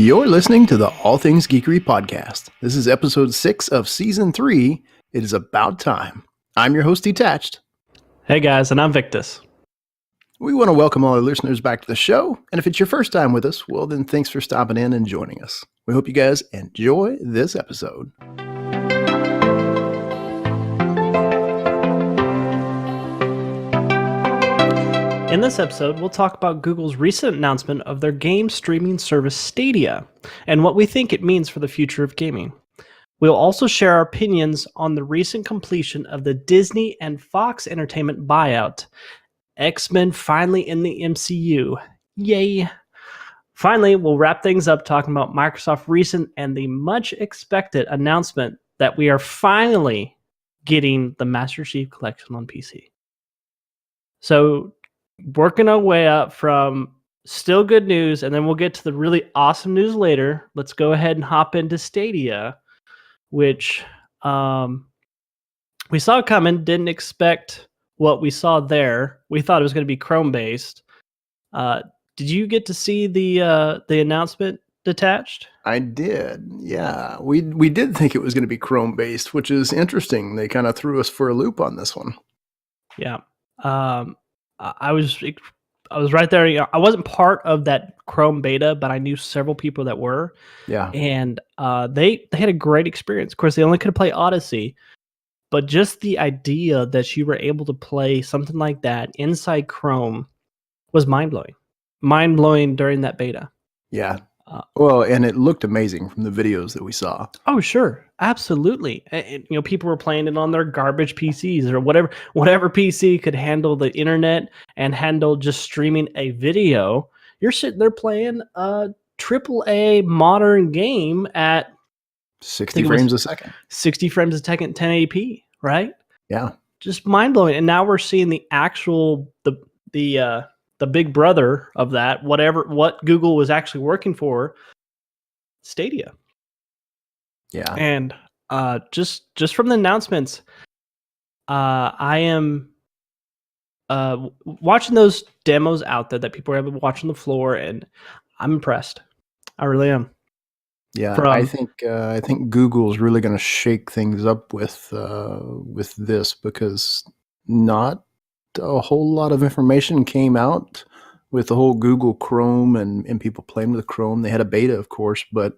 You're listening to the All Things Geekery podcast. This is episode 6 of season 3. It is about time. I'm your host, Detached. Hey guys, and I'm Victus. We want to welcome all our listeners back to the show. And if it's your first time with us, well, then thanks for stopping in and joining us. We hope you guys enjoy this episode. In this episode, we'll talk about Google's recent announcement of their game streaming service Stadia and what we think it means for the future of gaming. We'll also share our opinions on the recent completion of the Disney and Fox Entertainment buyout. X-Men finally in the MCU. Yay! Finally, we'll wrap things up talking about Microsoft's recent and the much expected announcement that we are finally getting the Masterchief collection on PC. So, working our way up from still good news, and then we'll get to the really awesome news later. Let's go ahead and hop into Stadia, which we saw coming, didn't expect what we saw there. We thought it was going to be Chrome-based. Did you get to see the announcement detached? I did, yeah. We did think it was going to be Chrome-based, which is interesting. They kind of threw us for a loop on this one. Yeah. I was right there. You know, I wasn't part of that Chrome beta, but I knew several people that were. Yeah. And they had a great experience. Of course, they only could play Odyssey, but just the idea that you were able to play something like that inside Chrome was mind-blowing. Mind-blowing during that beta. Yeah. Well, and it looked amazing from the videos that we saw. Oh, sure. Absolutely. And, you know, people were playing it on their garbage PCs or whatever PC could handle the internet and handle just streaming a video. You're sitting there playing a AAA modern game at 60 frames a second. 60 frames a second, 1080p, right? Yeah. Just mind-blowing. And now we're seeing the actual the big brother of that, what Google was actually working for, Stadia. Yeah. And just from the announcements, I am watching those demos out there that people are able to watch on the floor, and I'm impressed. I really am. Yeah, I think Google's really going to shake things up with this, because not a whole lot of information came out with the whole Google Chrome and people playing with Chrome. They had a beta, of course, but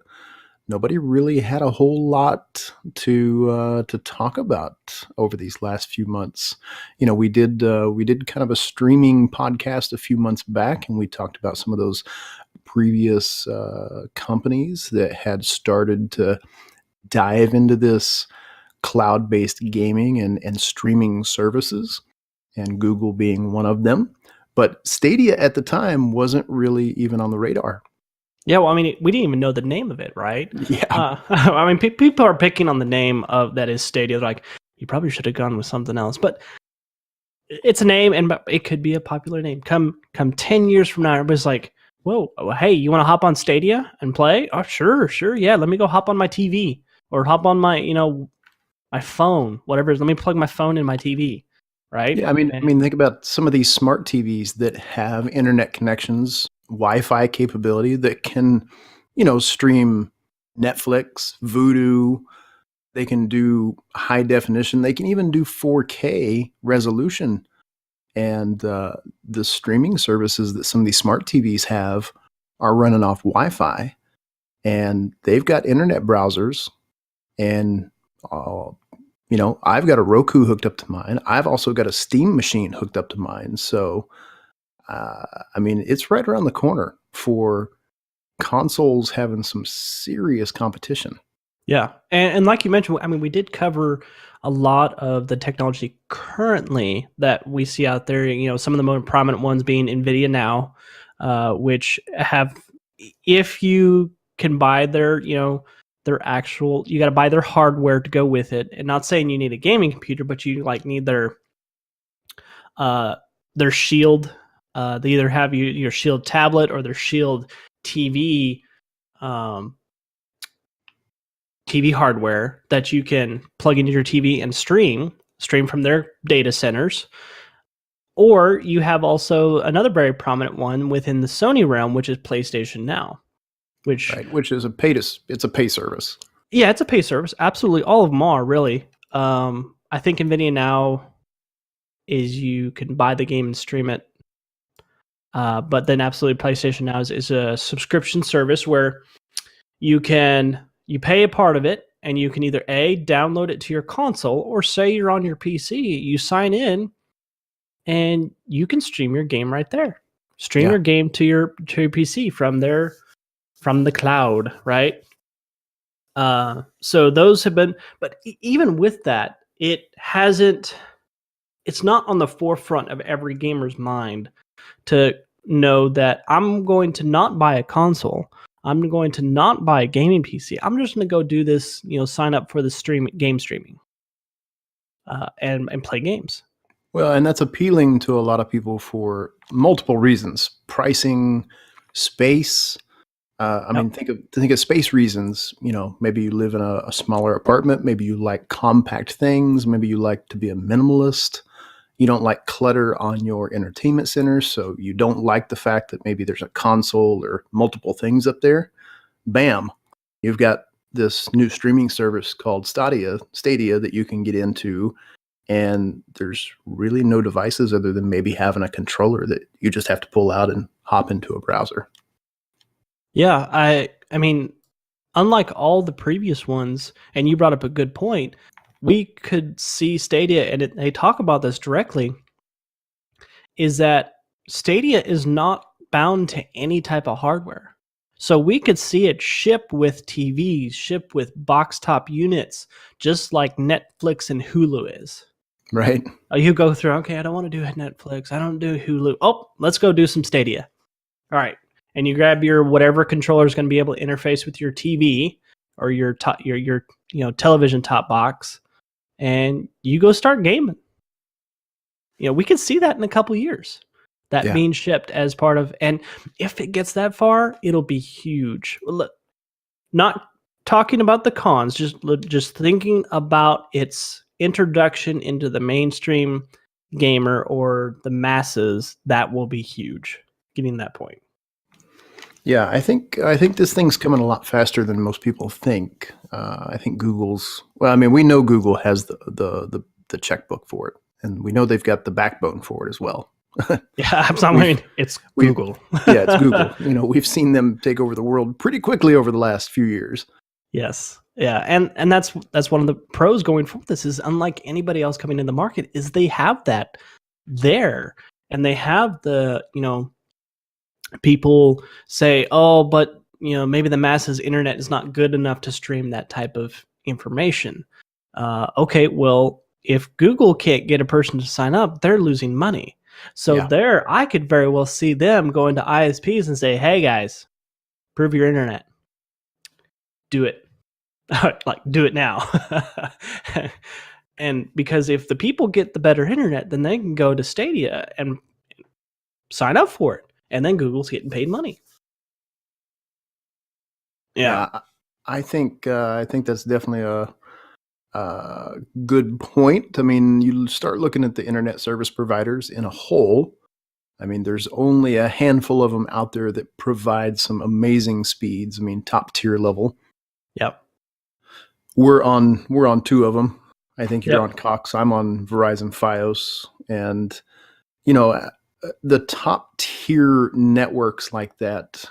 nobody really had a whole lot to talk about over these last few months. You know, we did kind of a streaming podcast a few months back, and we talked about some of those previous companies that had started to dive into this cloud-based gaming and streaming services, and Google being one of them. But Stadia at the time wasn't really even on the radar. Yeah, well, I mean, we didn't even know the name of it, right? Yeah. I mean, people are picking on the name of that is Stadia. They're like, you probably should have gone with something else. But it's a name, and it could be a popular name. Come 10 years from now, everybody's like, whoa, hey, you want to hop on Stadia and play? Oh, sure, yeah. Let me go hop on my TV or hop on my, my phone, whatever. Let me plug my phone in my TV. Right? Yeah, I mean, think about some of these smart TVs that have internet connections, Wi-Fi capability that can, stream Netflix, Vudu. They can do high definition. They can even do 4K resolution. And the streaming services that some of these smart TVs have are running off Wi-Fi, and they've got internet browsers, and I've got a Roku hooked up to mine. I've also got a Steam machine hooked up to mine. So, it's right around the corner for consoles having some serious competition. Yeah. And like you mentioned, I mean, we did cover a lot of the technology currently that we see out there. You know, some of the more prominent ones being NVIDIA now, which have, if you can buy their actual, you got to buy their hardware to go with it. And not saying you need a gaming computer, but you need their Shield. They either have your Shield tablet or their Shield TV, TV hardware that you can plug into your TV and stream from their data centers. Or you have also another very prominent one within the Sony realm, which is PlayStation Now. which is it's a pay service. Yeah, it's a pay service. Absolutely, all of them are really. I think Nvidia Now is you can buy the game and stream it, but then absolutely PlayStation Now is a subscription service where you pay a part of it, and you can either download it to your console, or say you're on your PC, you sign in, and you can stream your game right there. Stream your game to your PC from the cloud, right? So those have been, but even with that, it's not on the forefront of every gamer's mind to know that I'm going to not buy a console. I'm going to not buy a gaming PC. I'm just going to go do this, sign up for the game streaming, and play games. Well, and that's appealing to a lot of people for multiple reasons: pricing, space. I mean, think of space reasons. Maybe you live in a smaller apartment. Maybe you like compact things. Maybe you like to be a minimalist. You don't like clutter on your entertainment center, so you don't like the fact that maybe there's a console or multiple things up there. Bam, you've got this new streaming service called Stadia that you can get into, and there's really no devices other than maybe having a controller that you just have to pull out and hop into a browser. Yeah, I mean, unlike all the previous ones, and you brought up a good point, we could see Stadia, and they talk about this directly, is that Stadia is not bound to any type of hardware. So we could see it ship with TVs, ship with box top units, just like Netflix and Hulu is. Right. You go through, okay, I don't want to do Netflix. I don't do Hulu. Oh, let's go do some Stadia. All right. And you grab your whatever controller is going to be able to interface with your TV or your television top box, and you go start gaming. We can see that in a couple years, that being shipped as part of, and if it gets that far, it'll be huge. Look, not talking about the cons, just thinking about its introduction into the mainstream gamer or the masses, that will be huge. Getting that point. Yeah, I think this thing's coming a lot faster than most people think. I think we know Google has the checkbook for it, and we know they've got the backbone for it as well. Yeah, it's Google. Yeah, it's Google. We've seen them take over the world pretty quickly over the last few years. Yes. Yeah, and that's one of the pros going forward. This is unlike anybody else coming in the market, is they have that there, and they have the, people say, oh, but maybe the masses internet is not good enough to stream that type of information. Okay, well, if Google can't get a person to sign up, they're losing money. So there, I could very well see them going to ISPs and say, hey guys, prove your internet. Do it. Like, do it now. And because if the people get the better internet, then they can go to Stadia and sign up for it. And then Google's getting paid money. Yeah. I think that's definitely a good point. I mean, you start looking at the internet service providers in a whole. I mean, there's only a handful of them out there that provide some amazing speeds. I mean, top tier level. Yep. We're on two of them. I think you're on Cox. I'm on Verizon Fios, and the top tier networks like that,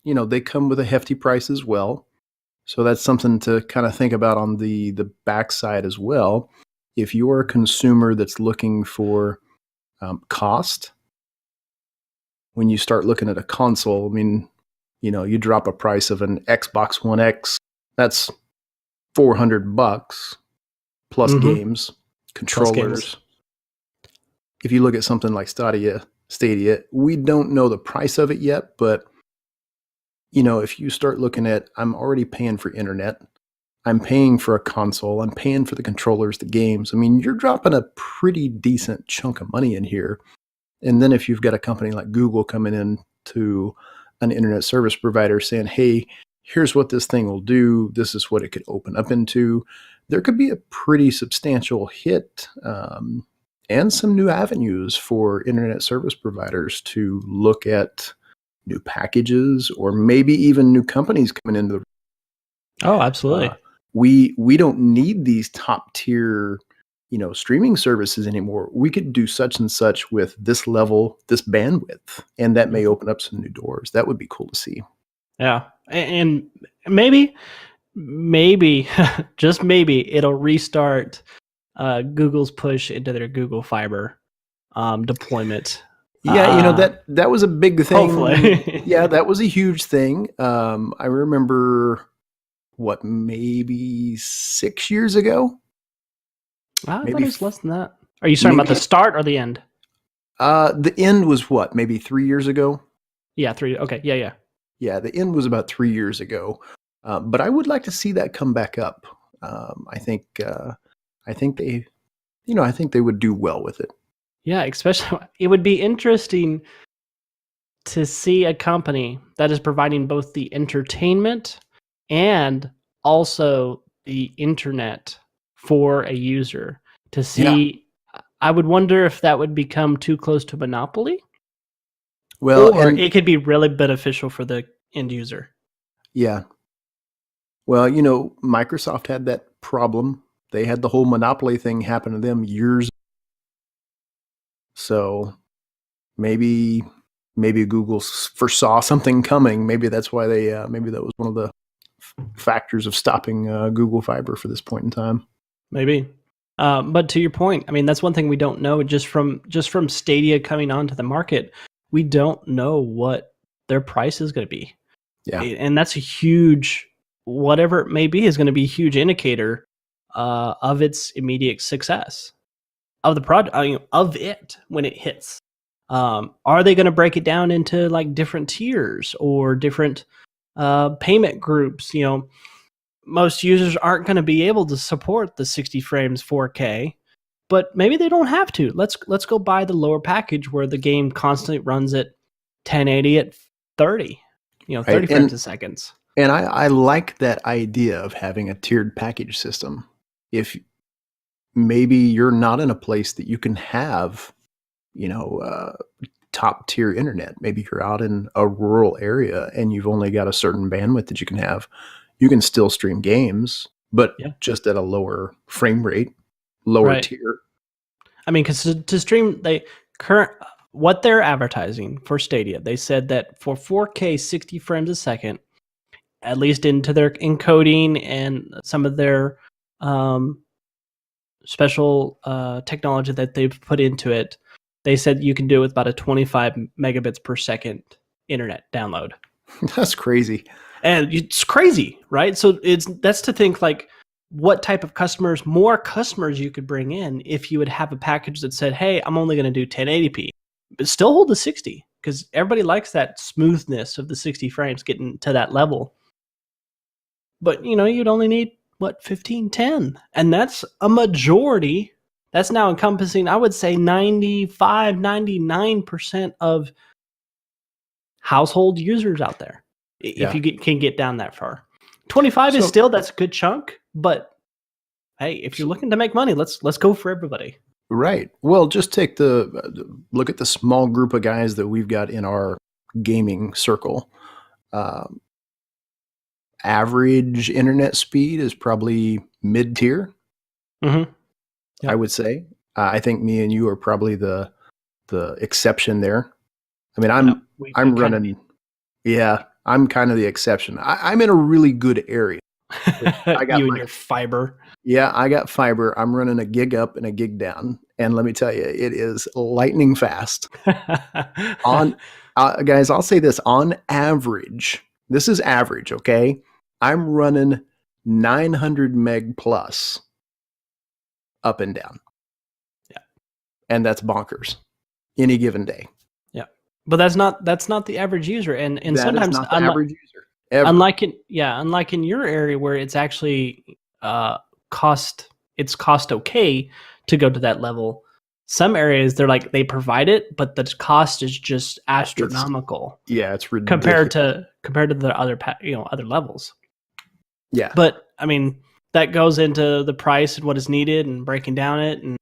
they come with a hefty price as well. So that's something to kind of think about on the backside as well. If you're a consumer that's looking for cost, when you start looking at a console, I mean, you drop a price of an Xbox One X, that's $400 plus games, controllers. If you look at something like Stadia, we don't know the price of it yet, but if you start looking at, I'm already paying for internet, I'm paying for a console, I'm paying for the controllers, the games. I mean, you're dropping a pretty decent chunk of money in here. And then if you've got a company like Google coming in to an internet service provider saying, hey, here's what this thing will do, this is what it could open up into, there could be a pretty substantial hit, and some new avenues for internet service providers to look at new packages, or maybe even new companies coming into the. Oh, absolutely. We don't need these top tier, streaming services anymore. We could do such and such with this level, this bandwidth, and that may open up some new doors. That would be cool to see. Yeah, and maybe, just maybe, it'll restart Google's push into their Google Fiber deployment. Yeah, that was a big thing. Hopefully. Yeah, that was a huge thing. I remember maybe 6 years ago. I thought it was less than that. Are you talking about the start or the end? The end was maybe 3 years ago. Yeah, 3. Okay, yeah. Yeah, the end was about 3 years ago. But I would like to see that come back up. I think they, I think they would do well with it. Yeah, especially it would be interesting to see a company that is providing both the entertainment and also the internet for a user to see. Yeah. I would wonder if that would become too close to monopoly. Well, or it could be really beneficial for the end user. Yeah. Well, Microsoft had that problem. They had the whole monopoly thing happen to them years. So maybe Google foresaw something coming. Maybe that's why maybe that was one of the factors of stopping Google Fiber for this point in time. Maybe. But to your point, I mean, that's one thing we don't know just from Stadia coming onto the market. We don't know what their price is going to be. Yeah. And that's a huge, whatever it may be, is going to be a huge indicator of its immediate success of the product, of it when it hits. Are they going to break it down into like different tiers or different payment groups? Most users aren't going to be able to support the 60 frames 4K, but maybe they don't have to. Let's go buy the lower package where the game constantly runs at 1080 at 30, 30 frames a second. And I like that idea of having a tiered package system. If maybe you're not in a place that you can have, top tier internet, maybe you're out in a rural area and you've only got a certain bandwidth that you can have, you can still stream games, but just at a lower frame rate, lower tier. I mean, because to stream, what they're advertising for Stadia, they said that for 4K 60 frames a second, at least into their encoding and some of their special technology that they've put into it, they said you can do it with about a 25 megabits per second internet download. That's crazy. And it's crazy, right? So that's to think like what type of more customers you could bring in if you would have a package that said, hey, I'm only going to do 1080p, but still hold the 60, because everybody likes that smoothness of the 60 frames getting to that level. But, you'd only need, 1510? And that's a majority. That's now encompassing, I would say, 95, 99% of household users out there. If you can get down that far. 25 is still, that's a good chunk, but hey, if you're looking to make money, let's go for everybody. Right. Well, just take look at the small group of guys that we've got in our gaming circle. Average internet speed is probably mid-tier. Mm-hmm. Yep. I would say. I think me and you are probably the exception there. I mean, I'm running. I'm kind of the exception. I'm in a really good area. I got your fiber. Yeah, I got fiber. I'm running a gig up and a gig down, and let me tell you, it is lightning fast. Guys, I'll say this: on average, this is average, okay? I'm running 900 meg plus up and down. Yeah, and that's bonkers. Any given day. But that's not the average user, and that sometimes not the average user. Ever. Unlike in your area where it's actually cost okay to go to that level. Some areas they provide it, but the cost is just astronomical. It's ridiculous compared to the other other levels. Yeah, but I mean that goes into the price and what is needed and breaking down it, and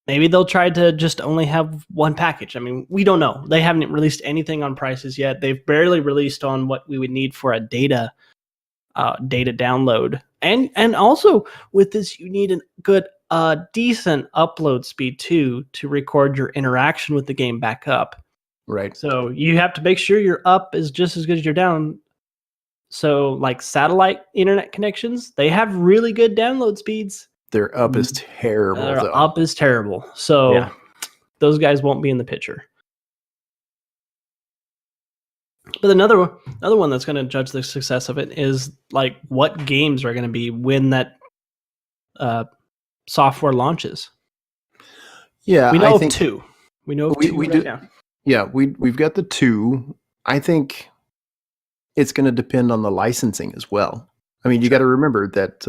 Maybe they'll try to just only have one package. I mean, we don't know. They haven't released anything on prices yet. They've barely released on what we would need for a data download. And also with this, you need a good, decent upload speed too to record your interaction with the game back up. Right. So you have to make sure your up is just as good as your down. So like satellite internet connections, they have really good download speeds. Their up is terrible, though. Up is terrible. So those guys won't be in the picture. But another one that's going to judge the success of it is like what games are going to be when that software launches. Yeah, we know of two. We know of two we right do. Now. Yeah, we've got the two. I think it's going to depend on the licensing as well. I mean, you got to remember that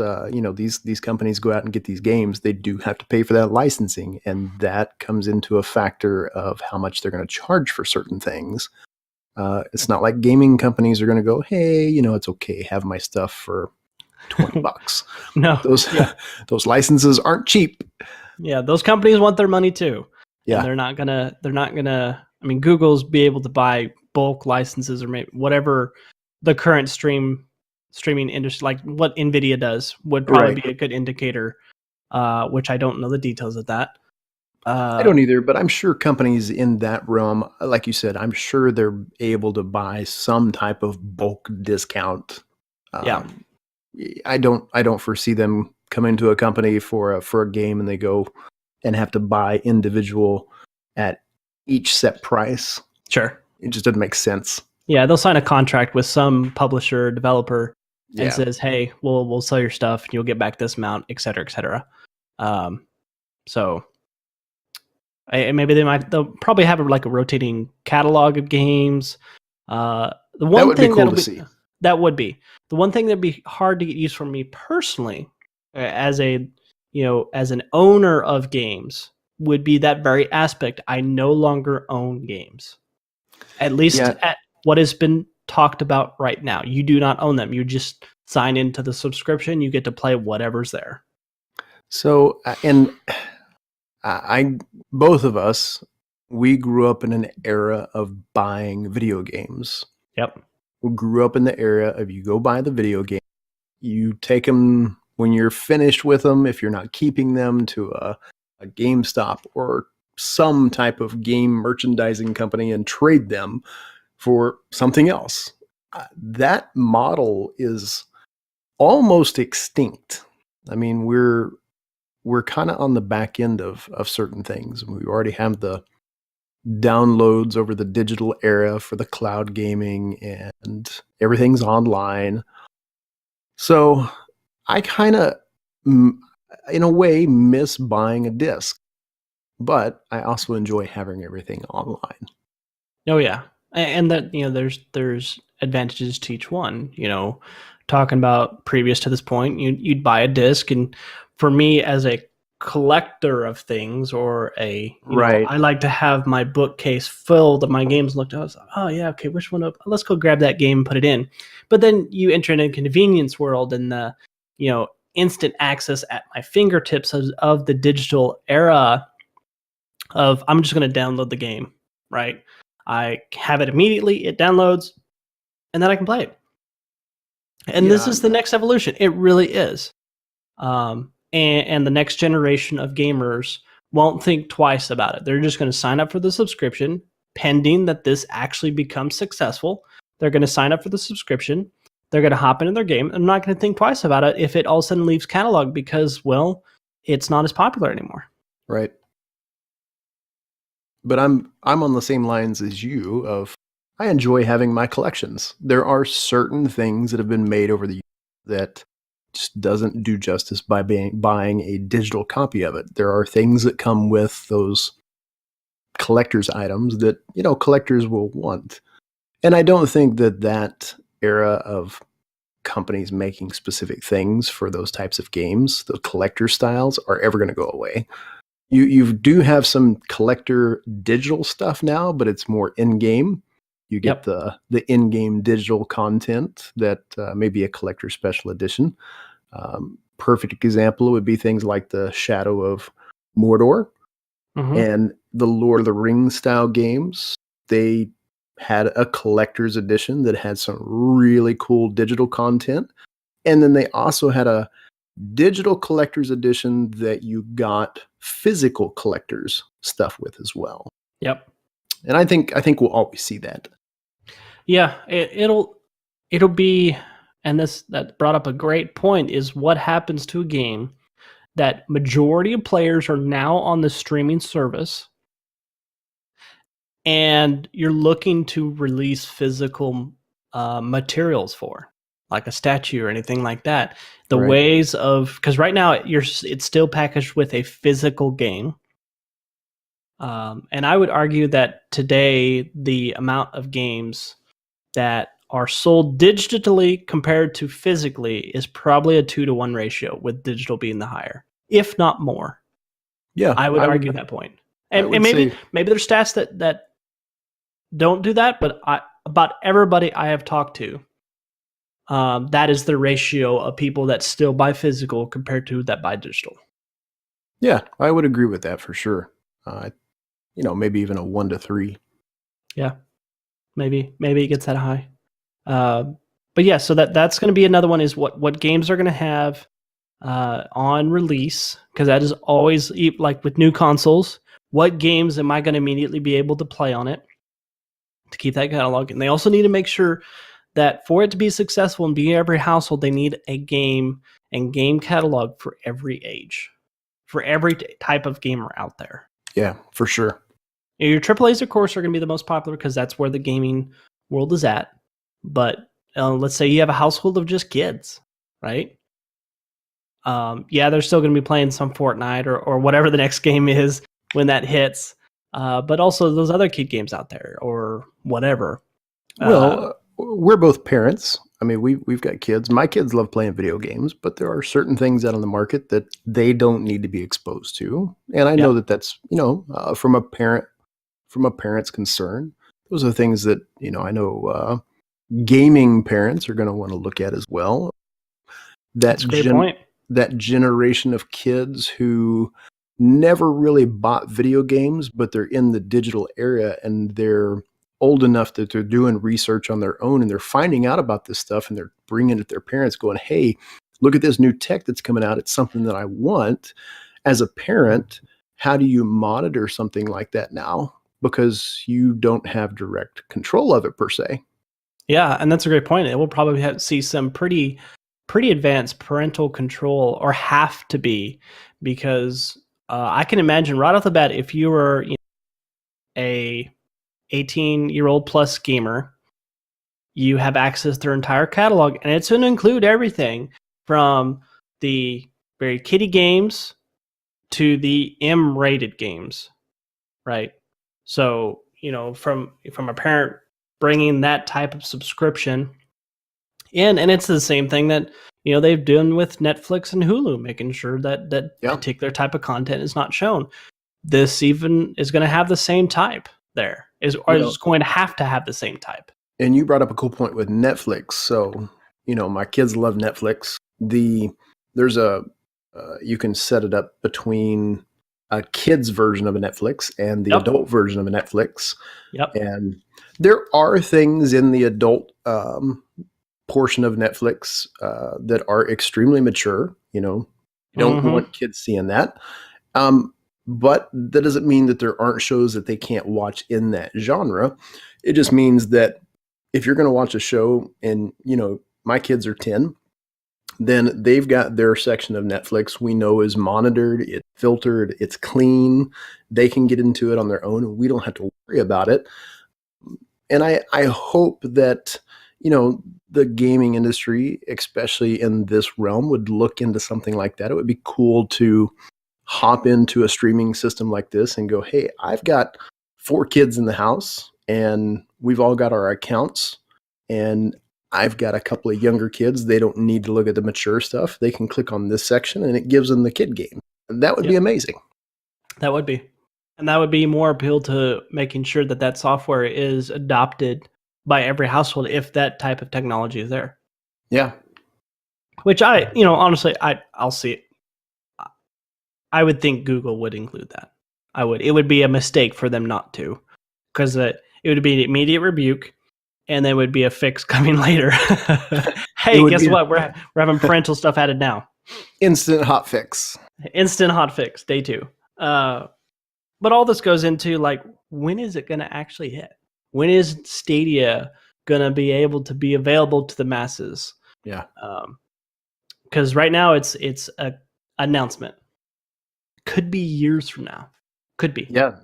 these companies go out and get these games. They do have to pay for that licensing, and that comes into a factor of how much they're going to charge for certain things. It's not like gaming companies are going to go, hey, it's okay, have my stuff for $20. No, those licenses aren't cheap. Yeah, those companies want their money too. Yeah, and they're not gonna. I mean, Google's be able to buy bulk licenses or maybe whatever the current streaming industry, like what Nvidia does, would probably be a good indicator. Which I don't know the details of that. I don't either, but I'm sure companies in that realm, like you said, I'm sure they're able to buy some type of bulk discount. I don't foresee them coming to a company for a game and they go and have to buy individual at each set price. Sure, it just doesn't make sense. Yeah, they'll sign a contract with some publisher, developer, and says, "Hey, we'll sell your stuff, and you'll get back this amount, et cetera, et cetera." So maybe they'll probably have like a rotating catalog of games. The one that would thing be cool to see. That would be the one thing that'd be hard to get used for me personally, as an owner of games, would be that very aspect. I no longer own games, at least at what has been talked about right now. You do not own them. You just sign into the subscription. You get to play whatever's there. So, and both of us, we grew up in an era of buying video games. Yep. We grew up in the era of you go buy the video game, you take them when you're finished with them, if you're not keeping them, to a GameStop or some type of game merchandising company and trade them for something else. That model is almost extinct. I mean, we're kind of on the back end of certain things. We already have the downloads over the digital era for the cloud gaming, and everything's online. So I kind of, in a way, miss buying a disc, but I also enjoy having everything online. Oh yeah, and that there's advantages to each one. Talking about previous to this point, you'd buy a disc, and for me as a collector of things, or I like to have my bookcase filled of my games. Looked, I was like, oh yeah, okay, which one? Let's go grab that game and put it in. But then you enter in a convenience world, and the instant access at my fingertips of the digital era of I'm just going to download the game, right? I have it immediately, it downloads, and then I can play it. And this is the next evolution. It really is. And the next generation of gamers won't think twice about it. They're just going to sign up for the subscription, pending that this actually becomes successful. They're going to sign up for the subscription. They're going to hop into their game. I'm not going to think twice about it if it all of a sudden leaves catalog because, well, it's not as popular anymore. Right. But I'm on the same lines as you of I enjoy having my collections. There are certain things that have been made over the years that just doesn't do justice by buying a digital copy of it. There are things that come with those collector's items that, collectors will want. And I don't think that era of companies making specific things for those types of games, the collector styles, are ever going to go away. You do have some collector digital stuff now, but it's more in-game. You get the in-game digital content that may be a collector special edition. Perfect example would be things like the Shadow of Mordor. And the Lord of the Rings style games, they had a collector's edition that had some really cool digital content. And then they also had a digital collector's edition that you got physical collector's stuff with as well. Yep. And I think we'll always see that. Yeah, it'll be, and that brought up a great point, is what happens to a game that majority of players are now on the streaming service, and you're looking to release physical materials for, like a statue or anything like that. The Right. ways of, because right now it's still packaged with a physical game. And I would argue that today the amount of games that are sold digitally compared to physically is probably a 2-to-1 ratio, with digital being the higher, if not more. Yeah, I would argue that point. And maybe there's stats that don't do that, but about everybody I have talked to, that is the ratio of people that still buy physical compared to that buy digital. Yeah, I would agree with that for sure. Maybe even a 1-to-3. Yeah, maybe it gets that high. But yeah, so that's going to be another one, is what games are going to have on release, because that is always, like with new consoles, what games am I going to immediately be able to play on it to keep that catalog. And they also need to make sure that for it to be successful and be every household, they need a game and game catalog for every age, for every type of gamer out there. Yeah, for sure. Your AAAs, of course, are going to be the most popular because that's where the gaming world is at. But let's say you have a household of just kids, right? Yeah, they're still going to be playing some Fortnite or whatever the next game is when that hits. But also those other kid games out there or whatever. Well, we're both parents. I mean, we've got kids. My kids love playing video games, but there are certain things out on the market that they don't need to be exposed to. And I know that that's, from a parent's concern, those are things that, I know gaming parents are going to want to look at as well. That's a great point. That generation of kids who never really bought video games, but they're in the digital era and they're old enough that they're doing research on their own and they're finding out about this stuff and they're bringing it to their parents going, hey, look at this new tech that's coming out. It's something that I want. As a parent, how do you monitor something like that now? Because you don't have direct control of it per se. Yeah, and that's a great point. It will probably see some pretty advanced parental control, or have to be, because I can imagine right off the bat, if you were a 18-year-old plus gamer, you have access to their entire catalog, and it's going to include everything from the very kiddie games to the M-rated games, right? So, from a parent bringing that type of subscription in, and it's the same thing that they've done with Netflix and Hulu, making sure that particular type of content is not shown. This even is going to have the same type. There is going to have the same type. And you brought up a cool point with Netflix. So, my kids love Netflix. There's you can set it up between a kid's version of a Netflix and the adult version of a Netflix. Yep. And there are things in the adult portion of Netflix that are extremely mature. You don't want kids seeing that. But that doesn't mean that there aren't shows that they can't watch in that genre. It just means that if you're going to watch a show and, my kids are 10, then they've got their section of Netflix we know is monitored, it's filtered, it's clean. They can get into it on their own and we don't have to worry about it. And I hope that, the gaming industry, especially in this realm, would look into something like that. It would be cool to hop into a streaming system like this and go, hey, I've got 4 kids in the house and we've all got our accounts and I've got a couple of younger kids. They don't need to look at the mature stuff. They can click on this section and it gives them the kid game. And that would be amazing. That would be. And that would be more appeal to making sure that software is adopted by every household if that type of technology is there. Yeah. Which honestly, I'll see it. I would think Google would include that. I would. It would be a mistake for them not to, because it would be an immediate rebuke, and there would be a fix coming later. Hey, guess what? We're having parental stuff added now. Instant hot fix. Instant hot fix, day 2. But all this goes into, like, when is it going to actually hit? When is Stadia going to be able to be available to the masses? Yeah. Because right now it's a announcement. Could be years from now. Could be. Yeah.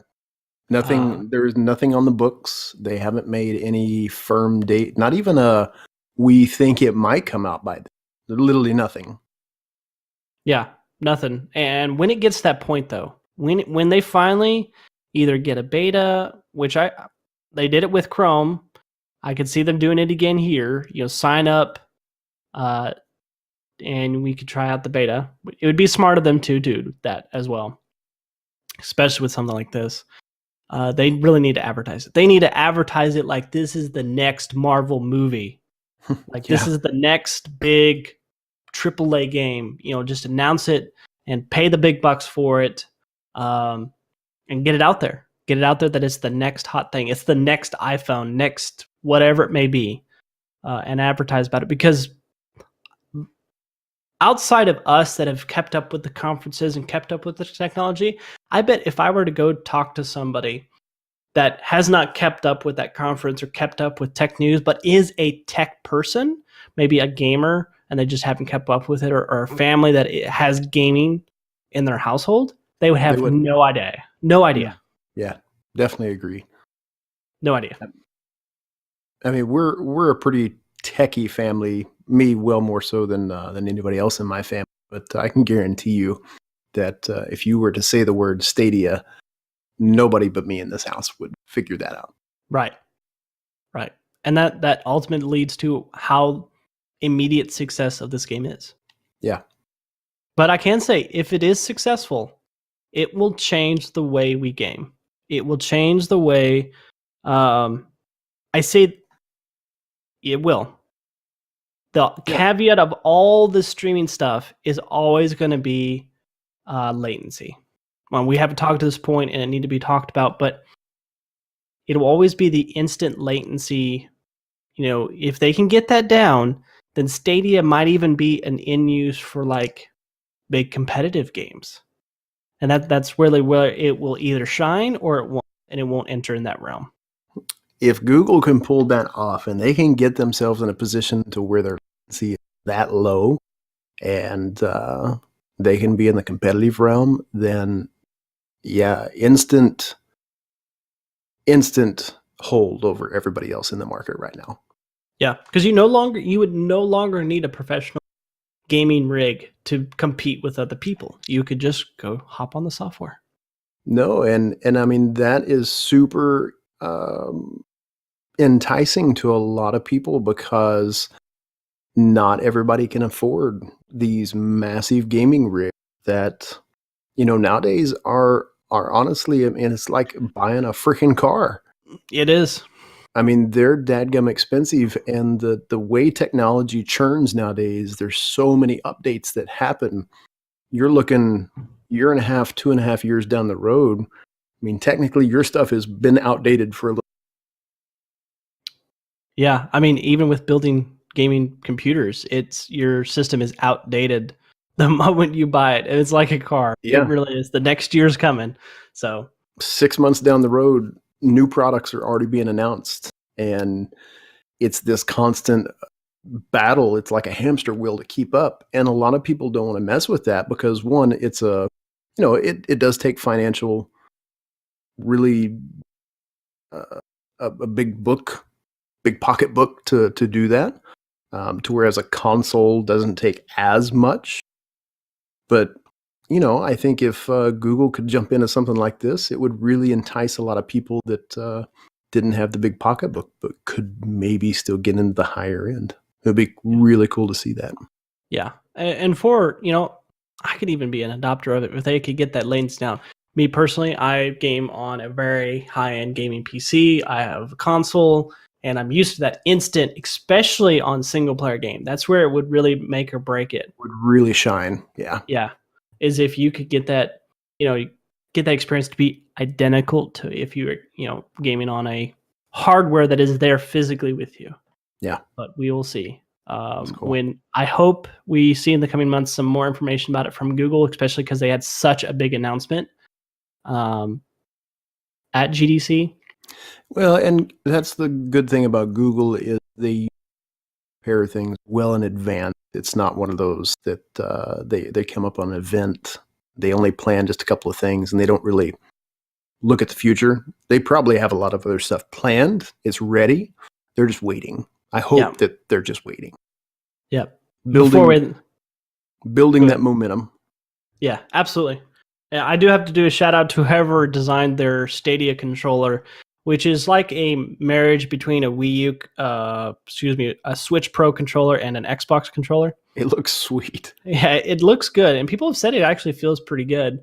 There's nothing on the books. They haven't made any firm date. Not even we think it might come out by then. Literally nothing. Yeah, nothing. And when it gets to that point, though, when they finally either get a beta, which they did it with Chrome, I could see them doing it again here. Sign up, and we could try out the beta. It would be smart of them to do that as well, especially with something like this. They really need to advertise it. They need to advertise it like this is the next Marvel movie. Like this is the next big AAA game. Just announce it and pay the big bucks for it, and get it out there. Get it out there that it's the next hot thing. It's the next iPhone, next whatever it may be, and advertise about it. Because outside of us that have kept up with the conferences and kept up with the technology, I bet if I were to go talk to somebody that has not kept up with that conference or kept up with tech news, but is a tech person, maybe a gamer, and they just haven't kept up with it, or a family that has gaming in their household, they would have no idea. No idea. Yeah, definitely agree. No idea. I mean, we're a pretty techie family. Me, well more so than anybody else in my family. But I can guarantee you that if you were to say the word Stadia, nobody but me in this house would figure that out. Right. And that ultimately leads to how immediate success of this game is. Yeah. But I can say, if it is successful, it will change the way we game. It will change the way, I say it will. The caveat of all the streaming stuff is always going to be latency. Well, we haven't talked to this point, and it need to be talked about, but it will always be the instant latency. If they can get that down, then Stadia might even be an in-use for like big competitive games. And that's really where it will either shine or it won't, and it won't enter in that realm. If Google can pull that off and they can get themselves in a position to where their latency is that low and they can be in the competitive realm, then instant hold over everybody else in the market right now. Yeah, because you would no longer need a professional gaming rig to compete with other people. You could just go hop on the software. No, and I mean that is super enticing to a lot of people because not everybody can afford these massive gaming rigs that nowadays are honestly, I mean, it's like buying a freaking car. It is. I mean, they're dadgum expensive, and the way technology churns nowadays, there's so many updates that happen. You're looking year and a half, 2.5 years down the road. I mean, technically, your stuff has been outdated for a little. Yeah, I mean, even with building gaming computers, your system is outdated the moment you buy it. It's like a car. Yeah. It really is. The next year's coming. So 6 months down the road, new products are already being announced, and it's this constant battle. It's like a hamster wheel to keep up, and a lot of people don't want to mess with that because one, it's it does take financial, really a big pocketbook to do that. To whereas a console doesn't take as much, but I think if Google could jump into something like this, it would really entice a lot of people that didn't have the big pocketbook, but could maybe still get into the higher end. It'd be really cool to see that. Yeah. And for, I could even be an adopter of it if they could get that latency down. Me personally, I game on a very high-end gaming PC. I have a console, and I'm used to that instant, especially on single-player game. That's where it would really make or break it. Would really shine. Yeah. Yeah. Is if you could get that, get that experience to be identical to if you were, gaming on a hardware that is there physically with you. Yeah. But we will see. That's cool. When I hope we see in the coming months some more information about it from Google, especially because they had such a big announcement at GDC. Well, and that's the good thing about Google is they prepare things well in advance. It's not one of those that they come up on an event. They only plan just a couple of things, and they don't really look at the future. They probably have a lot of other stuff planned. It's ready. They're just waiting. I hope that they're just waiting. Yep. Building that momentum. Yeah, absolutely. Yeah, I do have to do a shout out to whoever designed their Stadia controller, which is like a marriage between a a Switch Pro controller and an Xbox controller. It looks sweet. Yeah, it looks good, and people have said it actually feels pretty good.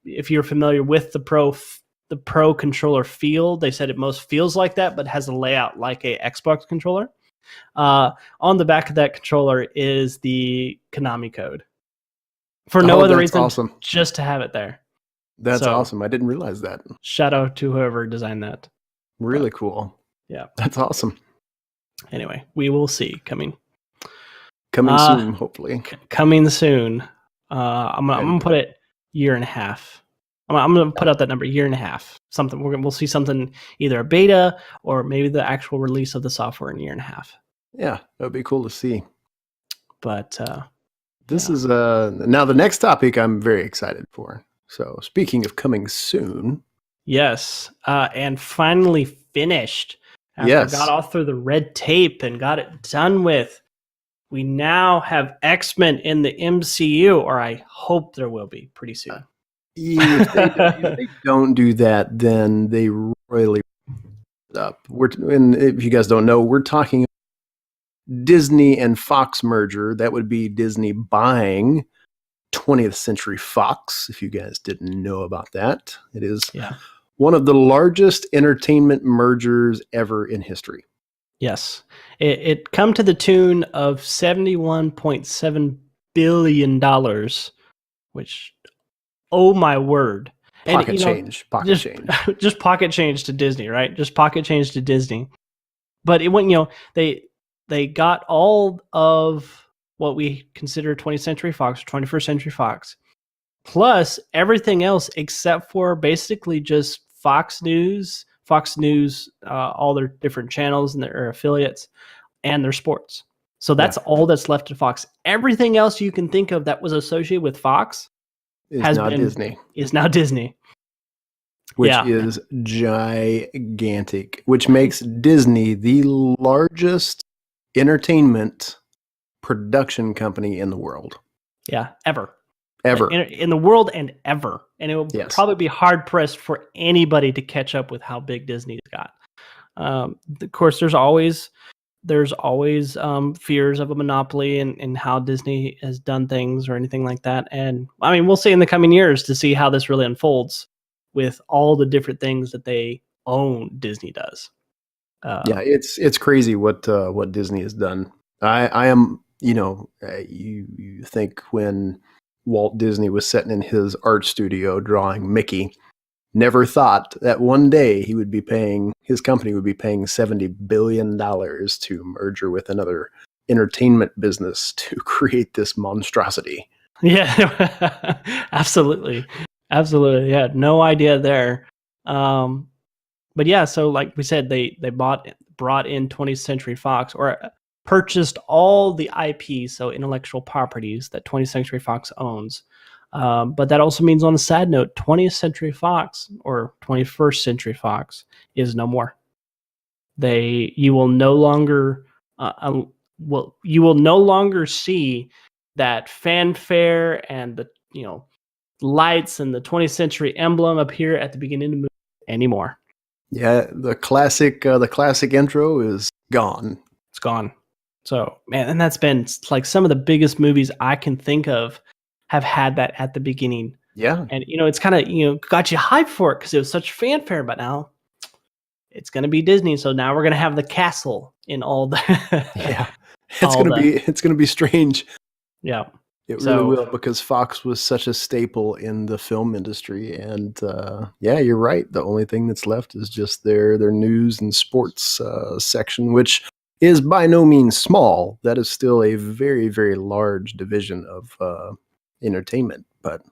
If you're familiar with the Pro controller feel, they said it most feels like that, but has a layout like a Xbox controller. On the back of that controller is the Konami code. For no other reason, awesome. Just to have it there. That's awesome. I didn't realize that. Shout out to whoever designed that. Really cool. Yeah. That's awesome. Anyway, we will see. Coming soon, hopefully. Coming soon. I'm gonna put it year and a half. I'm gonna put out that number, year and a half. Something we'll see something, either a beta or maybe the actual release of the software in a year and a half. Yeah, that would be cool to see. But this is now the next topic I'm very excited for. So speaking of coming soon. Yes. And finally finished. After I got all through the red tape and got it done with. We now have X-Men in the MCU, or I hope there will be pretty soon. If they don't do that, then they really up. And if you guys don't know, we're talking Disney and Fox merger. That would be Disney buying 20th Century Fox, if you guys didn't know about that. It is one of the largest entertainment mergers ever in history. Yes. It come to the tune of $71.7 billion, which, oh my word. Pocket change. Just pocket change to Disney, right? Just pocket change to Disney. But it went, they got all of what we consider 20th Century Fox, 21st Century Fox, plus everything else except for basically just Fox News, all their different channels and their affiliates, and their sports. So that's all that's left to Fox. Everything else you can think of that was associated with Fox is now Disney. Which is gigantic, which makes Disney the largest entertainment production company in the world. Yeah, ever. Ever. In the world and ever. And it will probably be hard pressed for anybody to catch up with how big Disney's got. Of course, there's always fears of a monopoly and how Disney has done things or anything like that. And I mean, we'll see in the coming years to see how this really unfolds with all the different things that they own. Disney does. It's crazy what Disney has done. I am, you think when Walt Disney was sitting in his art studio drawing Mickey, never thought that one day his company would be paying $70 billion to merger with another entertainment business to create this monstrosity. Yeah, absolutely. Absolutely. Yeah. No idea there. But yeah, so like we said, they brought in 20th Century Fox, or purchased all the IP, so intellectual properties that 20th Century Fox owns. But that also means, on a sad note, 20th Century Fox, or 21st Century Fox, is no more. You will no longer see that fanfare and the lights and the 20th century emblem appear at the beginning of the movie anymore. Yeah, the classic intro is gone. It's gone. So, man, and that's been like some of the biggest movies I can think of have had that at the beginning. Yeah. And, it's kind of, got you hyped for it because it was such fanfare, but now it's going to be Disney. So now we're going to have the castle in all the... Yeah. It's going to be strange. Yeah. It really will, because Fox was such a staple in the film industry, and yeah, you're right. The only thing that's left is just their news and sports section, which is by no means small. That is still a very, very large division of entertainment, but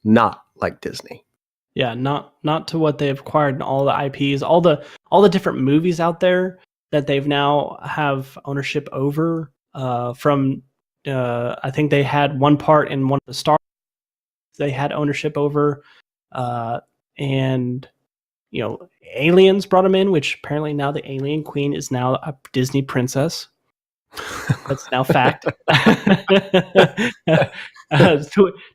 not like Disney. Yeah, not to what they've acquired and all the IPs, all the different movies out there that they've now have ownership over. From I think they had one part in one of the Star Wars they had ownership over, and Aliens brought them in, which apparently now the Alien Queen is now a Disney princess. That's now fact.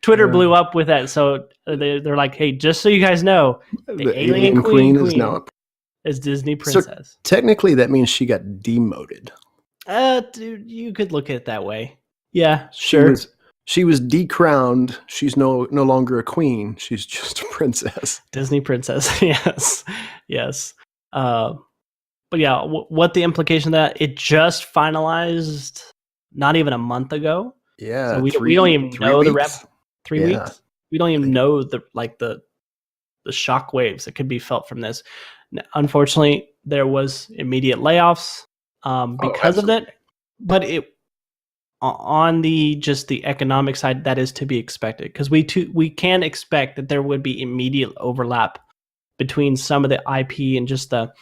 Twitter blew up with that, so they're like, "Hey, just so you guys know, the Alien Queen is now a Disney princess." So technically, that means she got demoted. Dude, you could look at it that way. Yeah, sure. She was decrowned. She's no longer a queen. She's just a princess. Disney princess. Yes. But yeah, what the implication of that? It just finalized not even a month ago. Yeah, so we don't even know weeks? the rep. 3 weeks. We don't even know the shock waves that could be felt from this. Unfortunately, there was immediate layoffs because of that. But on the economic side, that is to be expected, because we can expect that there would be immediate overlap between some of the IP and just the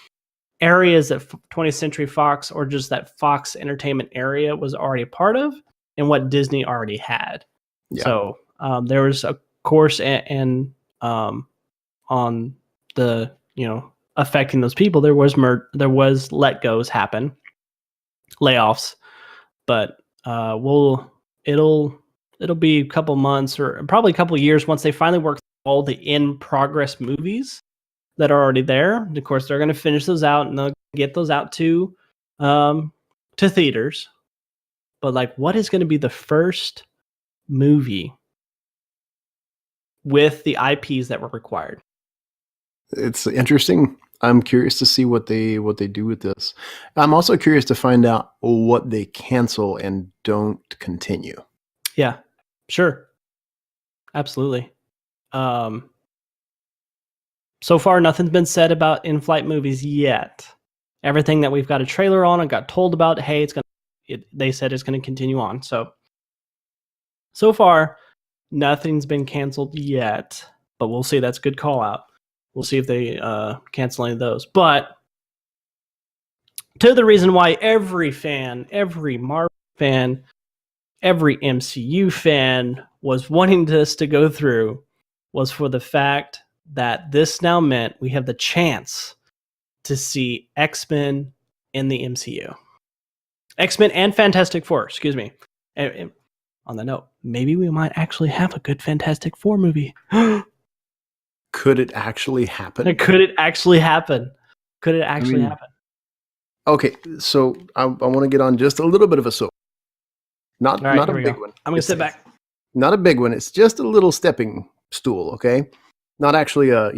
areas that 20th Century Fox, or just that Fox Entertainment area, was already a part of, and what Disney already had. Yeah. So there was a course and on the affecting those people, there was let goes happen, layoffs, but it'll be a couple months or probably a couple years once they finally work through all the in progress movies that are already there. And of course, they're going to finish those out and they'll get those out to theaters. But like, what is going to be the first movie with the IPs that were required? It's interesting. I'm curious to see what they do with this. I'm also curious to find out what they cancel and don't continue. Yeah, sure. Absolutely. So far, nothing's been said about in-flight movies yet. Everything that we've got a trailer on and got told about, hey, they said it's going to continue on. So far, nothing's been canceled yet, but we'll see. That's a good call out. We'll see if they cancel any of those. But to the reason why every fan, every Marvel fan, every MCU fan was wanting this to go through was for the fact that this now meant we have the chance to see X-Men in the MCU. X-Men and Fantastic Four, excuse me. And on the note, maybe we might actually have a good Fantastic Four movie. Could it actually happen? Could it actually happen? Happen? Okay, so I want to get on just a little bit of a soap. Not a big one. I'm going to sit back. Not a big one. It's just a little stepping stool, okay? Not actually a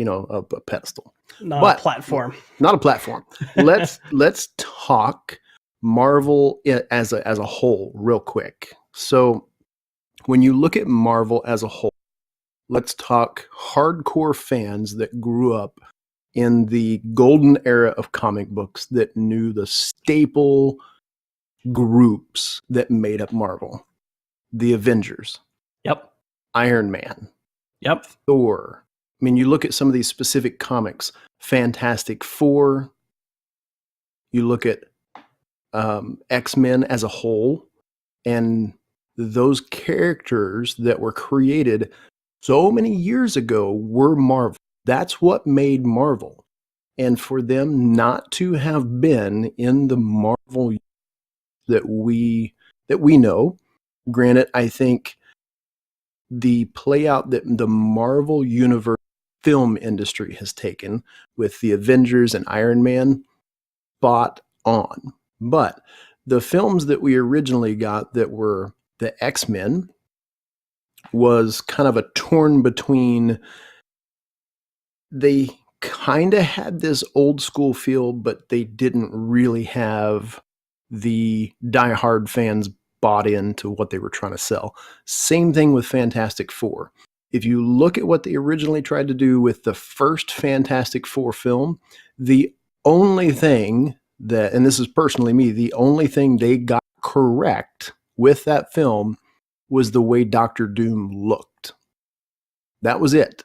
pedestal. Not a platform. Not a platform. Let's talk Marvel as a whole real quick. So when you look at Marvel as a whole, let's talk hardcore fans that grew up in the golden era of comic books, that knew the staple groups that made up Marvel. The Avengers. Yep. Iron Man. Yep. Thor. I mean, you look at some of these specific comics, Fantastic Four. You look at X-Men as a whole, and those characters that were created so many years ago were Marvel. That's what made Marvel. And for them not to have been in the Marvel that we know, granted, I think the play out that the Marvel Universe film industry has taken with the Avengers and Iron Man, spot on. But the films that we originally got that were the X-Men was kind of a torn between, they kind of had this old school feel, but they didn't really have the diehard fans bought into what they were trying to sell. Same thing with Fantastic Four. If you look at what they originally tried to do with the first Fantastic Four film, the only thing that, and this is personally me, the only thing they got correct with that film was the way Doctor Doom looked. That was it.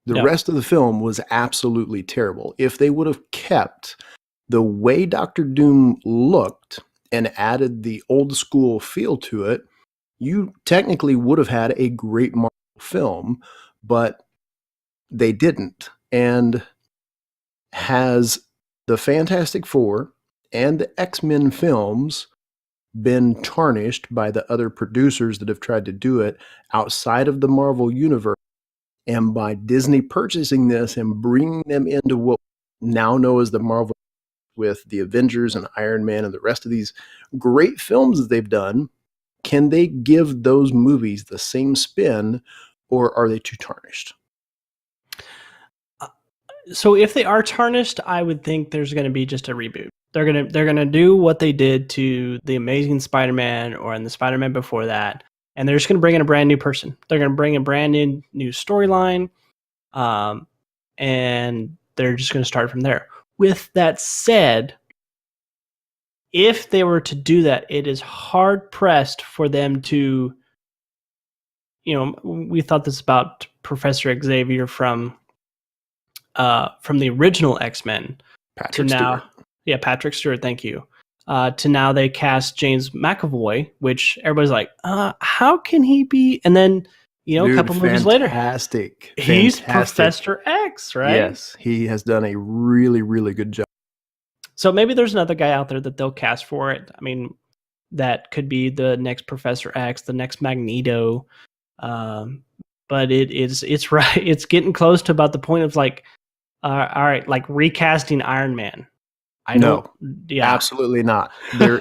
The rest of the film was absolutely terrible. If they would have kept the way Doctor Doom looked and added the old school feel to it, you technically would have had a great Marvel film, but they didn't. And has the Fantastic Four and the X-Men films been tarnished by the other producers that have tried to do it outside of the Marvel universe? And by Disney purchasing this and bringing them into what we now know as the Marvel, with the Avengers and Iron Man and the rest of these great films that they've done, can they give those movies the same spin, or are they too tarnished? So if they are tarnished, I would think there's going to be just a reboot. They're gonna do what they did to the Amazing Spider-Man or in the Spider-Man before that, and they're just gonna bring in a brand new person. They're gonna bring a brand new storyline, and they're just gonna start from there. With that said, if they were to do that, it is hard pressed for them to. We thought this about Professor Xavier from the original X-Men Patrick Stewart. Yeah, Patrick Stewart, thank you. To now they cast James McAvoy, which everybody's like, how can he be? And then, a couple movies later, he's Professor X, right? Yes, he has done a really, really good job. So maybe there's another guy out there that they'll cast for it. I mean, that could be the next Professor X, the next Magneto. But it's right. It's getting close to about the point of like, all right, like recasting Iron Man. Absolutely not. There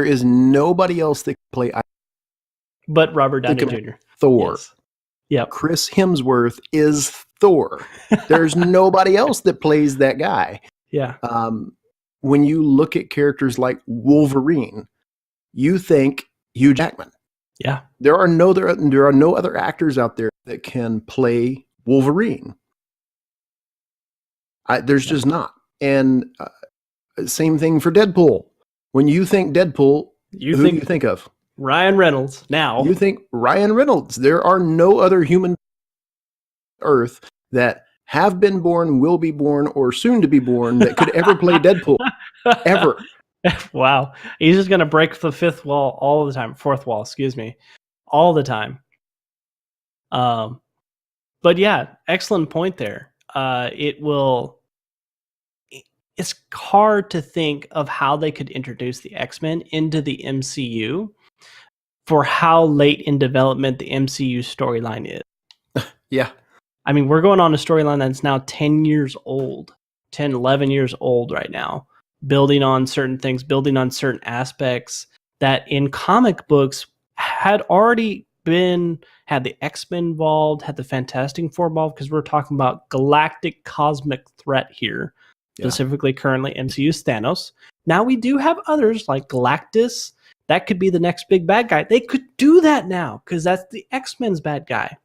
is nobody else that can play Iron Man but Robert Downey Jr. Thor. Yes. Yep. Chris Hemsworth is Thor. There's nobody else that plays that guy. Yeah. When you look at characters like Wolverine, you think Hugh Jackman. Yeah. There are no other actors out there that can play Wolverine. There's just not. And same thing for Deadpool. When you think Deadpool, who do you think of? Ryan Reynolds. Now you think Ryan Reynolds. There are no other human on Earth that have been born, will be born, or soon to be born that could ever play Deadpool. Ever. Wow. He's just going to break the fourth wall, all the time. But yeah, excellent point there. It's hard to think of how they could introduce the X-Men into the MCU for how late in development the MCU storyline is. Yeah. I mean, we're going on a storyline that's now 10 years old, 10, 11 years old right now, building on certain things, building on certain aspects that in comic books had already had the X-Men involved, had the Fantastic Four involved, because we're talking about galactic cosmic threat here. Specifically, currently MCU's Thanos. Now we do have others like Galactus. That could be the next big bad guy. They could do that now because that's the X-Men's bad guy.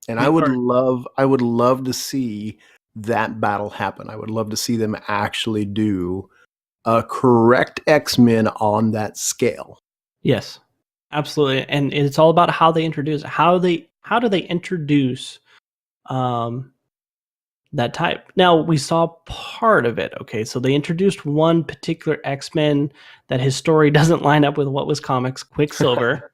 And I would love to see that battle happen. I would love to see them actually do a correct X-Men on that scale. Yes, absolutely. And it's all about how they introduce. How do they introduce that type? Now we saw part of it. Okay, so they introduced one particular X-Men that his story doesn't line up with what was comics, Quicksilver.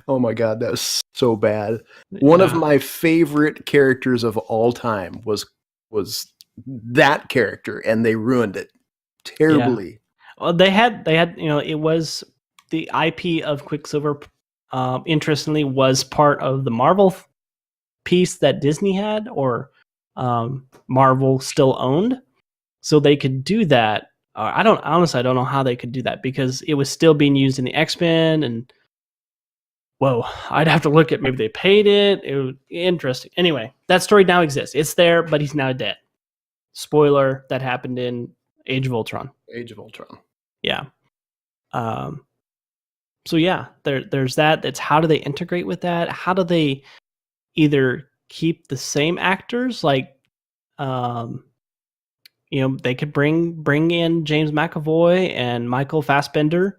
Oh my God, that was so bad. One of my favorite characters of all time was that character, and they ruined it terribly. Yeah. Well, they had it was the IP of Quicksilver. Interestingly, was part of the Marvel piece that Disney had, or Marvel still owned, so they could do that. I don't know how they could do that because it was still being used in the X-Men, and I'd have to look at, maybe they paid it. It was interesting. Anyway, that story now exists. It's there, but he's now dead. Spoiler, that happened in Age of Ultron. Age of Ultron. Yeah. So yeah, there's that. It's how do they integrate with that? How do they either keep the same actors, like they could bring in James McAvoy and Michael Fassbender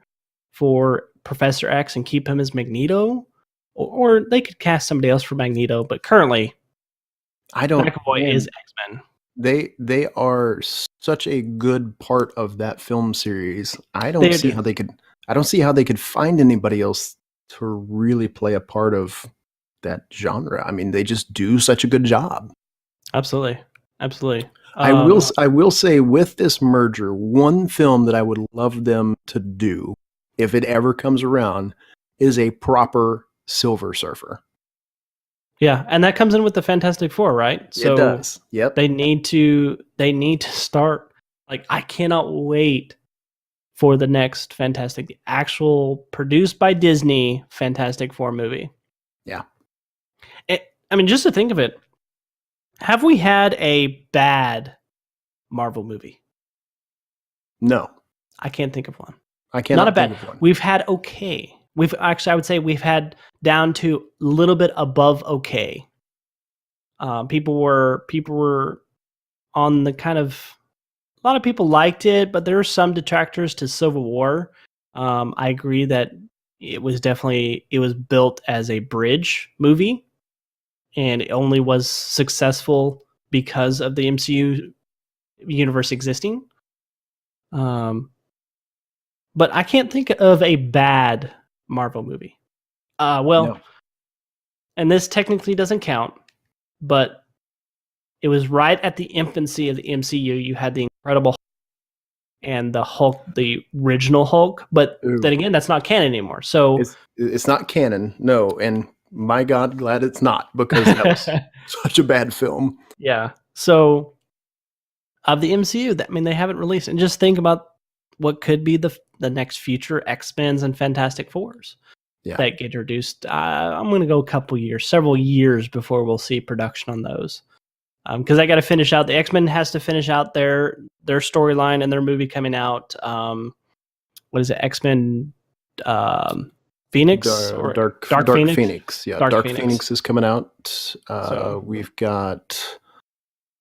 for Professor X and keep him as Magneto, or they could cast somebody else for Magneto. But currently, McAvoy is X-Men. They are such a good part of that film series. I don't see how they could find anybody else to really play a part of that genre. I mean, they just do such a good job. Absolutely. I will say, with this merger, one film that I would love them to do, if it ever comes around, is a proper Silver Surfer. Yeah, and that comes in with the Fantastic Four, right? So it does. Yep. They need to start. Like, I cannot wait for the next the actual produced by Disney Fantastic Four movie. Yeah. I mean, just to think of it, have we had a bad Marvel movie? No. I can't think of one. I cannot think of one. We've had okay. I would say we've had down to a little bit above okay. People were on the kind of, a lot of people liked it, but there were some detractors to Civil War. I agree that it was built as a bridge movie, and it only was successful because of the MCU universe existing. But I can't think of a bad Marvel movie. No. And this technically doesn't count, but it was right at the infancy of the MCU. You had the Incredible Hulk and the Hulk, the original Hulk, but then again, that's not canon anymore. So it's not canon, no. And my God, glad it's not, because that was such a bad film. Yeah. So of the MCU, they haven't released, and just think about what could be the next future X-Men's and Fantastic Fours that get introduced. I'm going to go several years before we'll see production on those. Because I got to finish out, the X-Men has to finish out their storyline and their movie coming out. What is it? X-Men Phoenix? Dark Phoenix. Yeah, Dark Phoenix is coming out. We've got,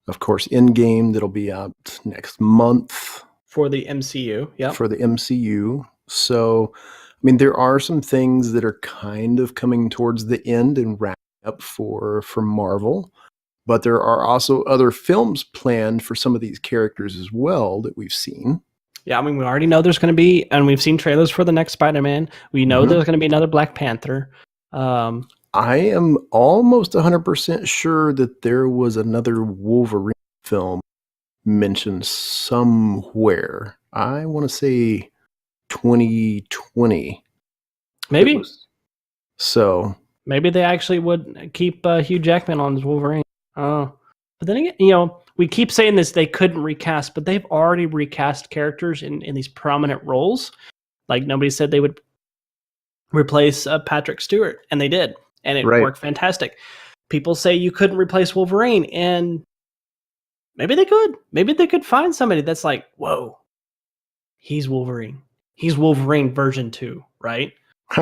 of course, Endgame that'll be out next month. For the MCU, yeah. For the MCU. So, I mean, there are some things that are kind of coming towards the end and wrapping up for Marvel. But there are also other films planned for some of these characters as well that we've seen. Yeah, I mean, we already know there's going to be, and we've seen trailers for the next Spider-Man. We know there's going to be another Black Panther. I am almost 100% sure that there was another Wolverine film mentioned somewhere. I want to say 2020. Maybe. So maybe they actually would keep Hugh Jackman on as Wolverine. But then again, we keep saying this, they couldn't recast, but they've already recast characters in these prominent roles. Like, nobody said they would replace Patrick Stewart, and they did, and it worked fantastic. People say you couldn't replace Wolverine, and maybe they could. Maybe they could find somebody that's like, whoa, he's Wolverine. He's Wolverine version 2, right?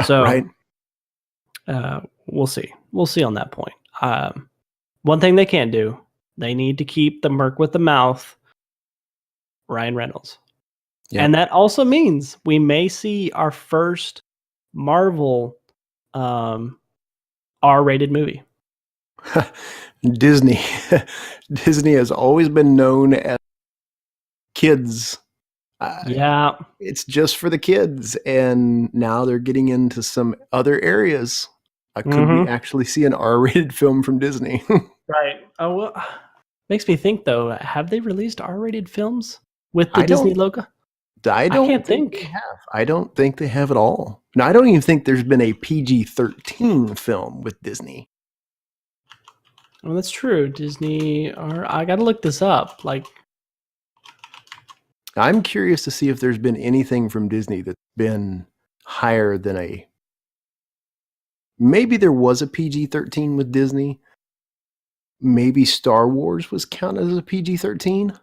So, right. We'll see. We'll see on that point. One thing they can't do, they need to keep the merc with the mouth, Ryan Reynolds. Yeah. And that also means we may see our first Marvel R-rated movie. Disney has always been known as kids. Yeah. It's just for the kids, and now they're getting into some other areas. Could we actually see an R-rated film from Disney? Right. Oh, well, makes me think, though, have they released R-rated films with the Disney logo? I can't think they have. I don't think they have at all. No, I don't even think there's been a PG-13 film with Disney. Well, that's true. Disney, I got to look this up. I'm curious to see if there's been anything from Disney that's been higher than a... Maybe there was a PG-13 with Disney. Maybe Star Wars was counted as a PG-13.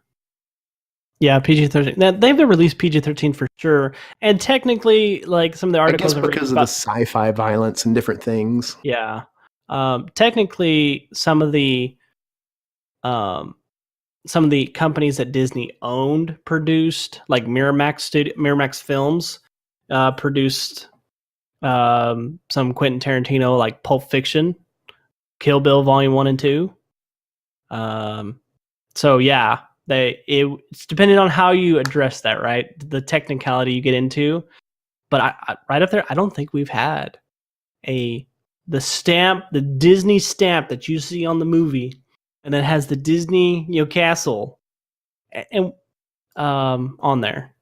Yeah, PG-13. They've released PG-13 for sure, and technically, like some of the articles I guess because of the sci-fi violence and different things. Yeah, technically, some of the companies that Disney owned produced, like Miramax Films, produced some Quentin Tarantino, like Pulp Fiction, Kill Bill Volume 1 and 2. So yeah, it's depending on how you address that, right? The technicality you get into. But I right up there, I don't think we've had the Disney stamp that you see on the movie, and that has the Disney, castle, and on there.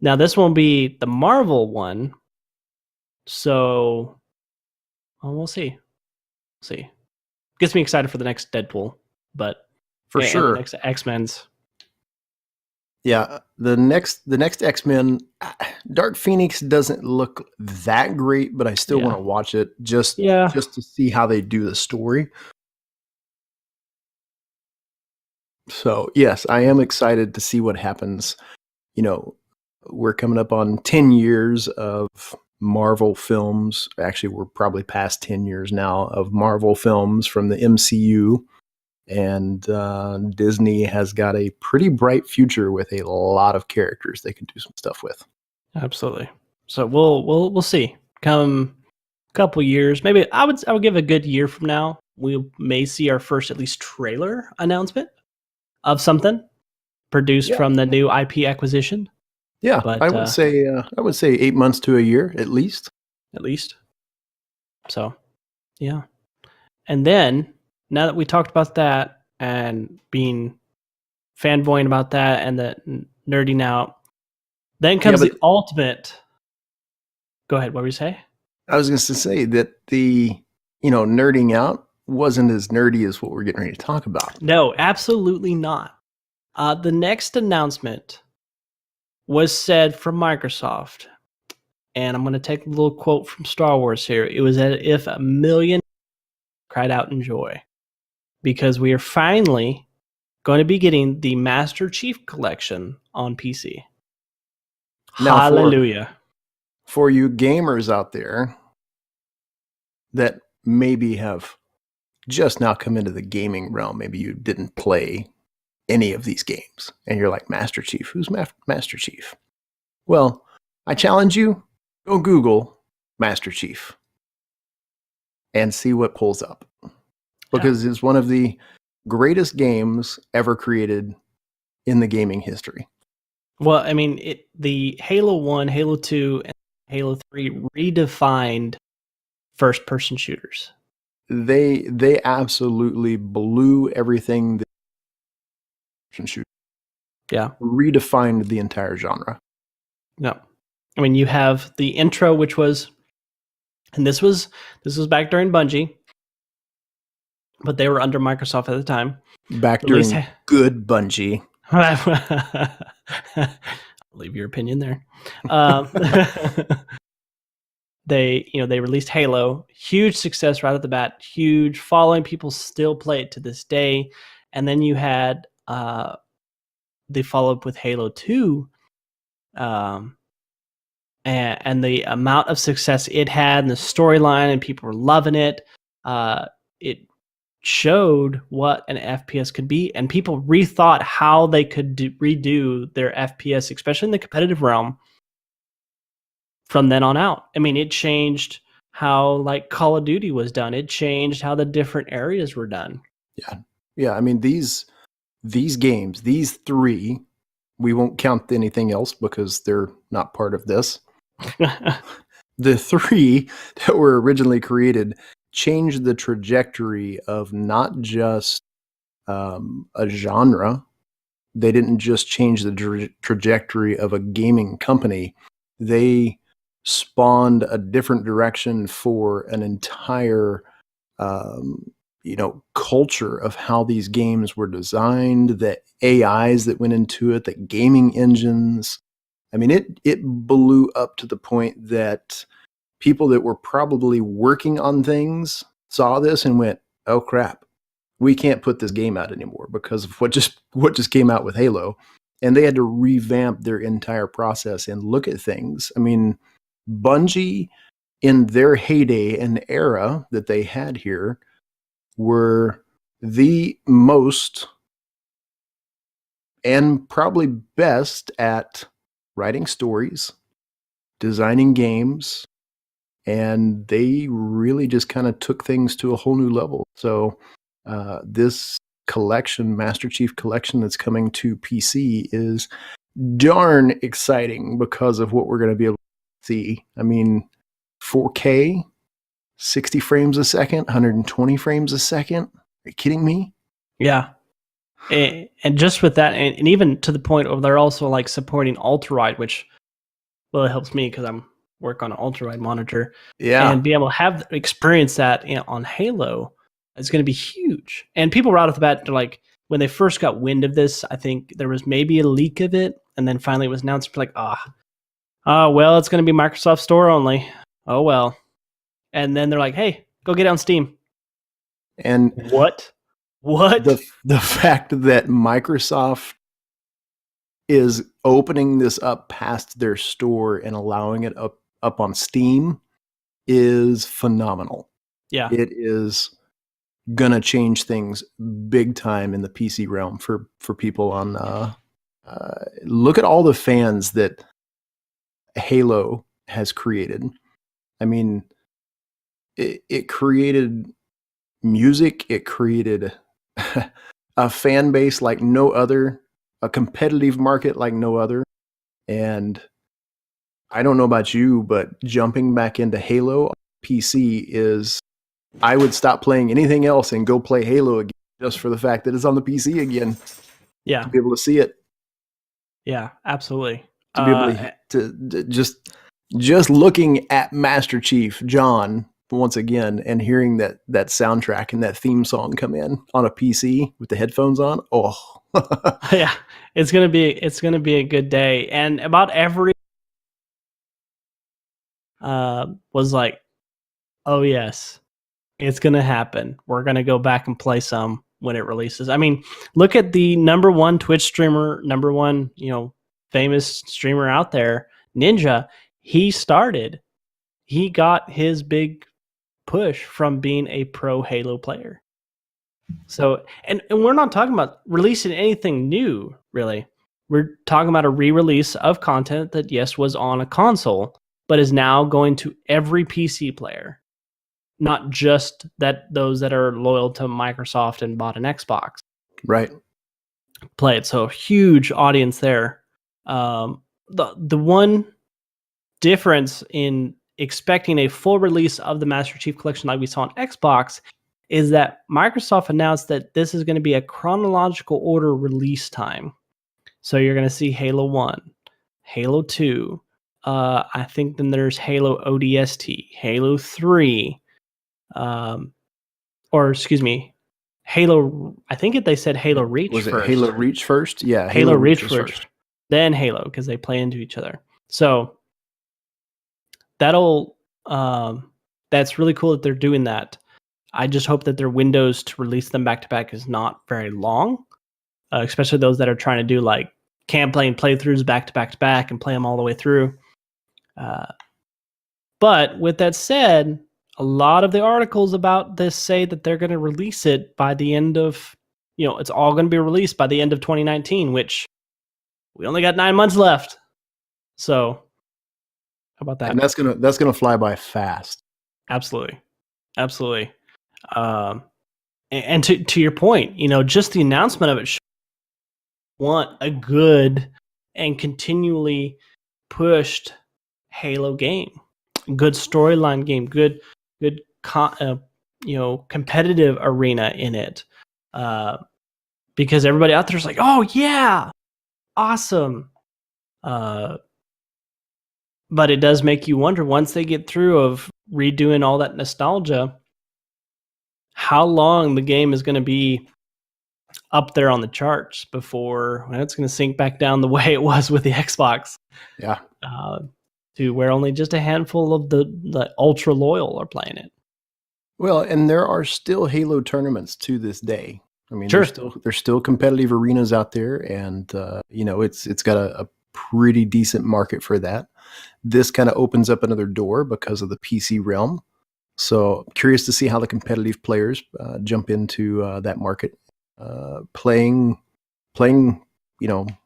Now this won't be the Marvel one, so we'll see. Gets me excited for the next Deadpool, but for sure, and the next X-Men's. Yeah, the next X-Men, Dark Phoenix doesn't look that great, but I still want to watch it just to see how they do the story. So, yes, I am excited to see what happens. We're coming up on 10 years of Marvel films. Actually, we're probably past 10 years now of Marvel films from the MCU. And Disney has got a pretty bright future with a lot of characters they can do some stuff with. Absolutely. So we'll see. Come a couple years, maybe I would give a good year from now, we may see our first at least trailer announcement of something produced from the new IP acquisition. Yeah, but I would say 8 months to a year at least. At least. So, yeah. And then now that we talked about that and being fanboying about that and the nerding out, then comes the ultimate. Go ahead. What were you say? I was going to say that the nerding out wasn't as nerdy as what we're getting ready to talk about. No, absolutely not. The next announcement was said from Microsoft, and I'm going to take a little quote from Star Wars here. It was as if a million cried out in joy, because we are finally going to be getting the Master Chief Collection on PC. Now, hallelujah. For you gamers out there that maybe have just now come into the gaming realm, maybe you didn't play any of these games, and you're like, Master Chief, who's Master Chief? Well, I challenge you, go Google Master Chief and see what pulls up, because it's one of the greatest games ever created in the gaming history. Well, I mean, the Halo 1, Halo 2, and Halo 3 redefined first-person shooters. They absolutely blew everything that shoot. Yeah. Redefined the entire genre. No. I mean, you have the intro, which was, and this was back during Bungie, but they were under Microsoft at the time. Back during good Bungie. I'll leave your opinion there. They released Halo, huge success right at the bat, huge following. People still play it to this day. And then you had the follow-up with Halo 2, and the amount of success it had, and the storyline, and people were loving it. It showed what an FPS could be, and people rethought how they could redo their FPS, especially in the competitive realm, from then on out. I mean, it changed how like Call of Duty was done. It changed how the different areas were done. Yeah. I mean, these games, these three, we won't count anything else because they're not part of this. The three that were originally created changed the trajectory of not just a genre. They didn't just change the trajectory of a gaming company. They spawned a different direction for an entire culture of how these games were designed, the AIs that went into it, the gaming engines. I mean, it blew up to the point that people that were probably working on things saw this and went, oh crap, we can't put this game out anymore because of what just came out with Halo. and they had to revamp their entire process and look at things. I mean, Bungie, in their heyday and era that they had here, were the most and probably best at writing stories, designing games, and they really just kind of took things to a whole new level. So this collection, Masterchief collection that's coming to PC, is darn exciting because of what we're going to be able to see. I mean, 4K, 60 frames a second, 120 frames a second. Are you kidding me? Yeah. And just with that, and even to the point where they're also like supporting ultra-wide, which really helps me because I'm work on an ultra-wide monitor. Yeah. And be able to experience that on Halo is going to be huge. And people right off the bat, they're like, when they first got wind of this, I think there was maybe a leak of it, and then finally it was announced, like, well, it's going to be Microsoft Store only. Oh, well. And then they're like, hey, go get it on Steam. And what? The fact that Microsoft is opening this up past their store and allowing it up on Steam is phenomenal. Yeah. It is gonna change things big time in the PC realm for people on look at all the fans that Halo has created. I mean, it created music, it created a fan base like no other, a competitive market like no other. And I don't know about you, but jumping back into Halo on PC is, I would stop playing anything else and go play Halo again just for the fact that it's on the PC again. Yeah. To be able to see it. Yeah, absolutely. To be able to just looking at Master Chief John once again and hearing that soundtrack and that theme song come in on a PC with the headphones on. Oh. Yeah, it's gonna be a good day. And about every was like, oh yes, it's gonna happen. We're gonna go back and play some when it releases. I mean, look at the number one Twitch streamer, number one, famous streamer out there, Ninja. He got his big push from being a pro Halo player. So, and we're not talking about releasing anything new, really. We're talking about a re-release of content that, yes, was on a console, but is now going to every PC player, not just those that are loyal to Microsoft and bought an Xbox. Right. Play it. So, huge audience there. The one difference in expecting a full release of the Master Chief Collection like we saw on Xbox is that Microsoft announced that this is going to be a chronological order release time. So you're going to see Halo 1, Halo 2, I think then there's Halo ODST, Halo 3, or excuse me, Halo, I think they said Halo Reach first. Was it first. Halo Reach first? Yeah, Halo Reach first. Then Halo, because they play into each other. So that's really cool that they're doing that. I just hope that their windows to release them back to back is not very long, especially those that are trying to do like campaign playthroughs back to back to back and play them all the way through. But with that said, a lot of the articles about this say that they're going to release it by the end of, it's all going to be released by the end of 2019, which we only got 9 months left. So how about that? And that's gonna fly by fast. Absolutely. And to your point, just the announcement of it want a good and continually pushed Halo game, good storyline game, good competitive arena in it, because everybody out there is like, oh yeah, awesome. But it does make you wonder, once they get through of redoing all that nostalgia, how long the game is going to be up there on the charts before it's going to sink back down the way it was with the Xbox. Yeah. To where only just a handful of the ultra loyal are playing it. Well, and there are still Halo tournaments to this day. I mean, Sure. there's still competitive arenas out there, and it's got a pretty decent market for that. This kind of opens up another door because of the PC realm. So curious to see how the competitive players jump into that market, playing,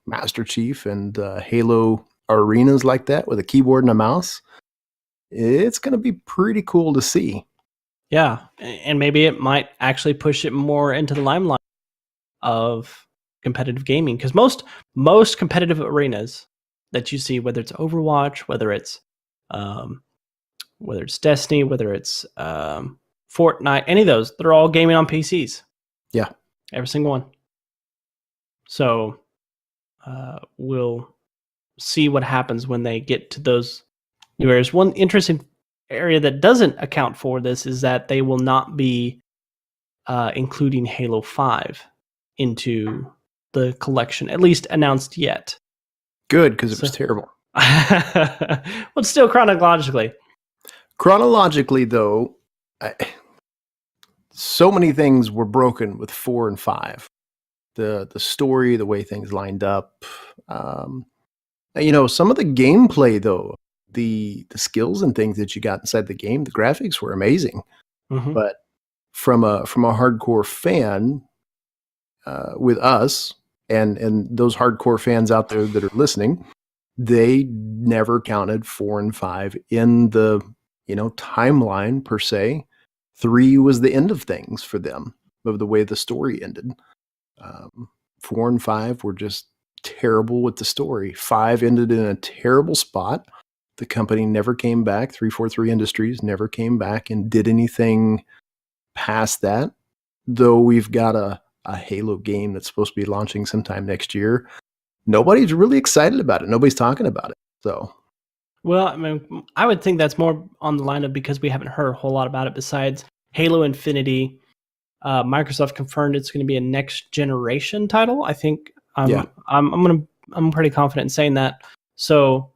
Master Chief and Halo arenas like that with a keyboard and a mouse. It's going to be pretty cool to see. Yeah, and maybe it might actually push it more into the limelight of competitive gaming, because most competitive arenas that you see, whether it's Overwatch, whether it's Destiny, whether it's Fortnite, any of those, they're all gaming on PCs. Yeah, every single one. So we'll see what happens when they get to those new areas. One interesting area that doesn't account for this is that they will not be including Halo 5 into the collection, at least announced yet. good, because it was terrible. Well, still chronologically. Chronologically, though, so many things were broken with 4 and 5. The story, the way things lined up. Some of the gameplay, though, the skills and things that you got inside the game, the graphics were amazing. Mm-hmm. But from a hardcore fan, with us and those hardcore fans out there that are listening, they never counted 4 and 5 in the timeline per se. 3 was the end of things for them, of the way the story ended. 4 and 5 were just terrible with the story. 5 ended in a terrible spot. The company never came back. 343 Industries never came back and did anything past that. Though we've got a Halo game that's supposed to be launching sometime next year, nobody's really excited about it. Nobody's talking about it. So, well, I mean, I would think that's more on the line of because we haven't heard a whole lot about it besides Halo Infinity. Microsoft confirmed it's going to be a next generation title. I think I'm pretty confident in saying that. So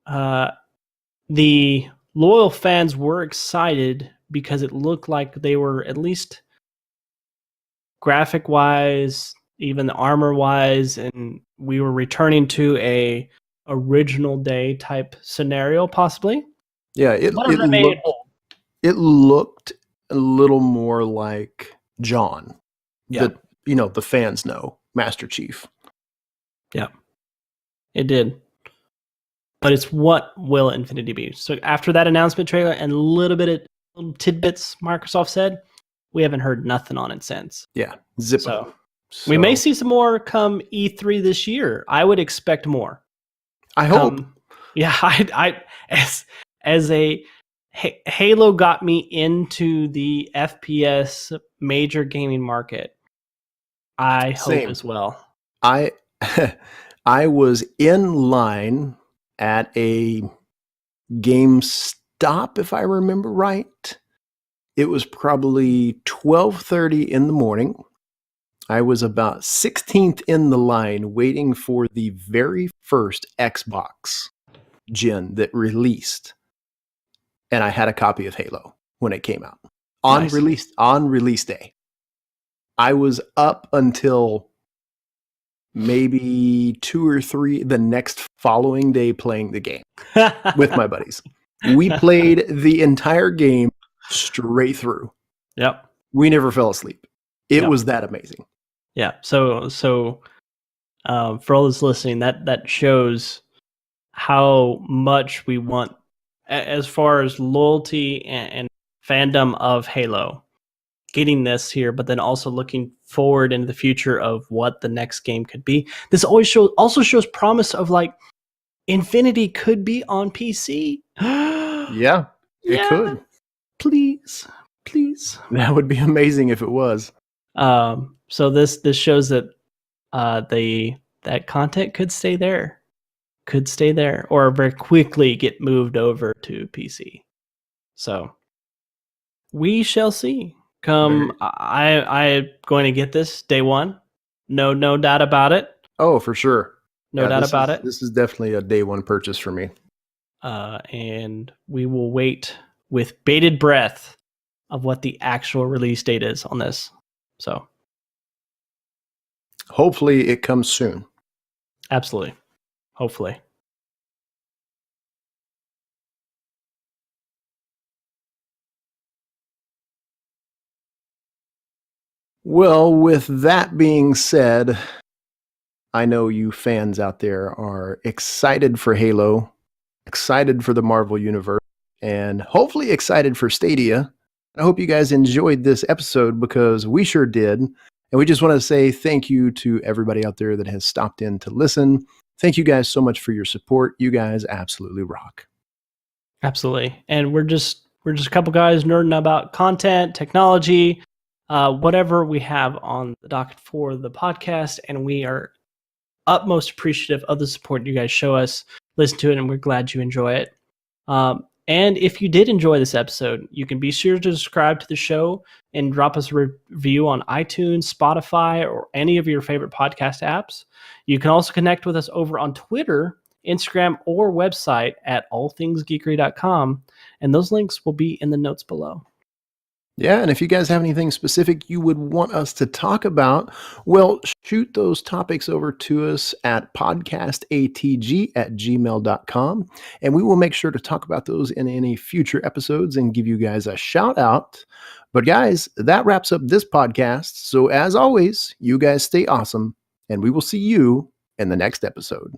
the loyal fans were excited because it looked like they were, at least graphic wise, even armor wise, and we were returning to a original day type scenario, possibly. Yeah, it looked a little more like John. Yeah. That the fans know, Master Chief. Yeah, it did. But it's what will Infinity be? So after that announcement trailer and a little bit of little tidbits Microsoft said, we haven't heard nothing on it since. Yeah, zip. So we may see some more come E3 this year. I would expect more. I hope. Yeah, I as a Halo got me into the FPS major gaming market. I hope as well. I was in line at a GameStop, if I remember right. It was probably 12:30 in the morning. I was about 16th in the line waiting for the very first Xbox gen that released. And I had a copy of Halo when it came out. On release day. I was up until maybe 2 or 3 the next following day playing the game with my buddies. We played the entire game straight through. Yep. We never fell asleep. It was that amazing. Yeah. So for all those listening, that shows how much we want as far as loyalty and fandom of Halo. Getting this here, but then also looking forward into the future of what the next game could be. This also shows promise of like Infinity could be on PC. Yeah, it could. Please. That would be amazing if it was. So this shows that that content could stay there, or very quickly get moved over to PC. So we shall see. I'm going to get this day one. No doubt about it. Oh, for sure. No doubt about it. This is definitely a day one purchase for me. And we will wait with bated breath of what the actual release date is on this. So Hopefully it comes soon. Absolutely. Hopefully. Well, with that being said, I know you fans out there are excited for Halo, excited for the Marvel Universe, and hopefully excited for Stadia. I hope you guys enjoyed this episode because we sure did. And we just want to say thank you to everybody out there that has stopped in to listen. Thank you guys so much for your support. You guys absolutely rock. Absolutely. And we're just a couple guys nerding about content, technology, whatever we have on the docket for the podcast, and we are utmost appreciative of the support you guys show us. Listen to it, and we're glad you enjoy it. And if you did enjoy this episode, you can be sure to subscribe to the show and drop us a review on iTunes, Spotify, or any of your favorite podcast apps. You can also connect with us over on Twitter, Instagram, or website at allthingsgeekery.com, and those links will be in the notes below. Yeah, and if you guys have anything specific you would want us to talk about, well, shoot those topics over to us at podcastatg@gmail.com, and we will make sure to talk about those in any future episodes and give you guys a shout out. But guys, that wraps up this podcast. So as always, you guys stay awesome, and we will see you in the next episode.